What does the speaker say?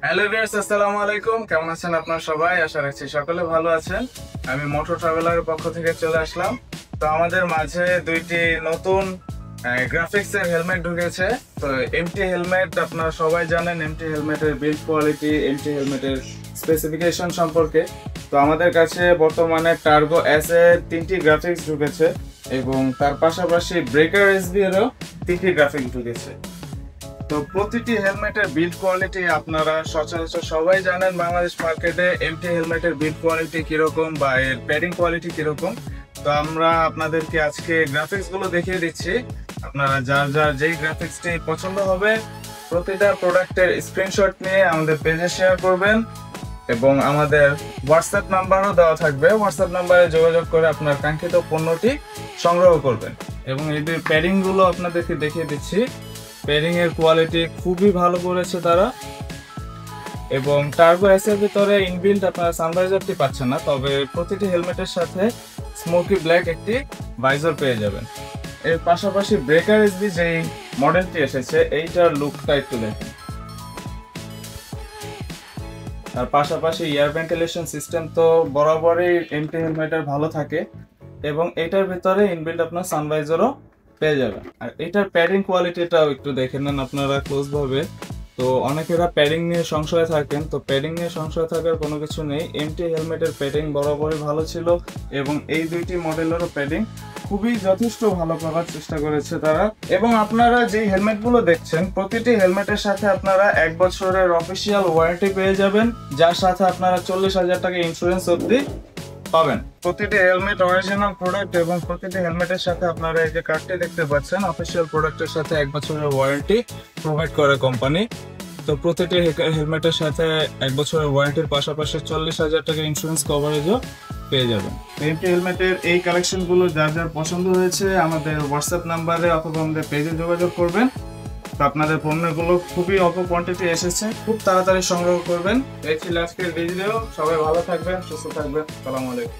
Hello viewers, আসসালামু আলাইকুম। কেমন আছেন আপনারা সবাই? আশা রাখছি সকলে ভালো আছেন। আমি মোটর ট্রাভেলারের পক্ষ থেকে চলে আসলাম। তো আমাদের মাঝে দুইটি নতুন গ্রাফিক্স এর হেলমেট ঢুকেছে। তো এমটি হেলমেট আপনারা সবাই জানেন, এমটি হেলমেটের বিল্ড কোয়ালিটি, এমটি হেলমেটের স্পেসিফিকেশন সম্পর্কে। তো আমাদের কাছে বর্তমানে টার্গো এস এর তিনটি গ্রাফিক্স ঢুকেছে এবং তার পাশাপাশি ব্রেকার এসবি এরও তিনটি গ্রাফিক্স ঢুকেছে। তো প্রতিটি হেলমেটের বিল্ড কোয়ালিটি আপনারা সচরাচর সবাই জানেন বাংলাদেশ মার্কেটে এমটি হেলমেটের বিল্ড কোয়ালিটি কিরকম বা এর প্যাডিং কোয়ালিটি কিরকম। তো আমরা আপনাদেরকে আজকে গ্রাফিক্স গুলো দেখিয়ে দিচ্ছি। আপনারা যার যার যেই গ্রাফিক্সটি পছন্দ হবে প্রতিটা প্রোডাক্টের স্ক্রিনশট নিয়ে আমাদের পেজে শেয়ার করবেন এবং আমাদের হোয়াটসঅ্যাপ নাম্বারও দেওয়া থাকবে। হোয়াটসঅ্যাপ নাম্বারে যোগাযোগ করে আপনার কাঙ্ক্ষিত পণ্যটি সংগ্রহ করবেন এবং এই প্যাডিং গুলো আপনাদেরকে দেখিয়ে দিচ্ছি। প্যাডিং এর কোয়ালিটি খুবই ভালো করেছে তারা এবং টার্বো এস এর ভিতরে ইনবিল্ট আপনারা সানভাইজারটি পাচ্ছেন না, তবে প্রতিটি হেলমেটের সাথে স্মোকি ব্ল্যাক একটি ভাইজার পেয়ে যাবেন। এর পাশাপাশি ব্রেকার এসবি যেই মডেলটি এসেছে এইটার লুকটা একটু দেখেন। তার পাশাপাশি এয়ার ভেন্টিলেশন সিস্টেম তো বরাবরই এমটি হেলমেটের ভালো থাকে এবং এটার ভিতরে ইনবিল্ট আপনার সানভাইজারও পেয়ে যাবেন। আর এটার প্যাডিং কোয়ালিটিটাও একটু দেখে নেন আপনারা ক্লোজ ভাবে। তো অনেকেরা প্যাডিং নিয়ে সংশয় থাকেন, তো প্যাডিং নিয়ে সংশয় থাকার কোনো কিছু নেই। এমটি হেলমেটের প্যাডিং বরাবরই ভালো ছিল এবং এই দুইটি মডেলেরও প্যাডিং খুবই যথেষ্ট ভালো করার চেষ্টা করেছে তারা। এবং আপনারা যে হেলমেটগুলো দেখছেন প্রতিটি হেলমেটের সাথে আপনারা 1 বছরের অফিসিয়াল ওয়ারেন্টি পেয়ে যাবেন, যার সাথে আপনারা 40,000 টাকা ইন্স্যুরেন্স অবধি পাবেন। প্রতিটি হেলমেট অরিজিনাল প্রোডাক্ট এবং প্রতিটি হেলমেটের সাথে আপনারা এই যে কার্ডটি দেখতে পাচ্ছেন অফিসিয়াল প্রোডাক্টের সাথে 1 বছরের ওয়ারেন্টি প্রোভাইড করে কোম্পানি। তো প্রতিটি হেলমেটের সাথে 1 বছরের ওয়ারেন্টির পাশাপাশি 40,000 টাকা ইন্স্যুরেন্স কভারেজও পেয়ে যাবেন। এমটি হেলমেটের এই কালেকশনগুলো যার যার পছন্দ হয়েছে আমাদের হোয়াটসঅ্যাপ নাম্বারে অথবা আমাদের পেজে যোগাযোগ করবেন। তো আপনাদের পণ্যগুলো খুবই অল্প কোয়ান্টিটি এসেছে, খুব তাড়াতাড়ি সংগ্রহ করবেন। এই ছিল আজকের ভিডিও। সবাই ভালো থাকবেন, সুস্থ থাকবেন। আসসালামু আলাইকুম।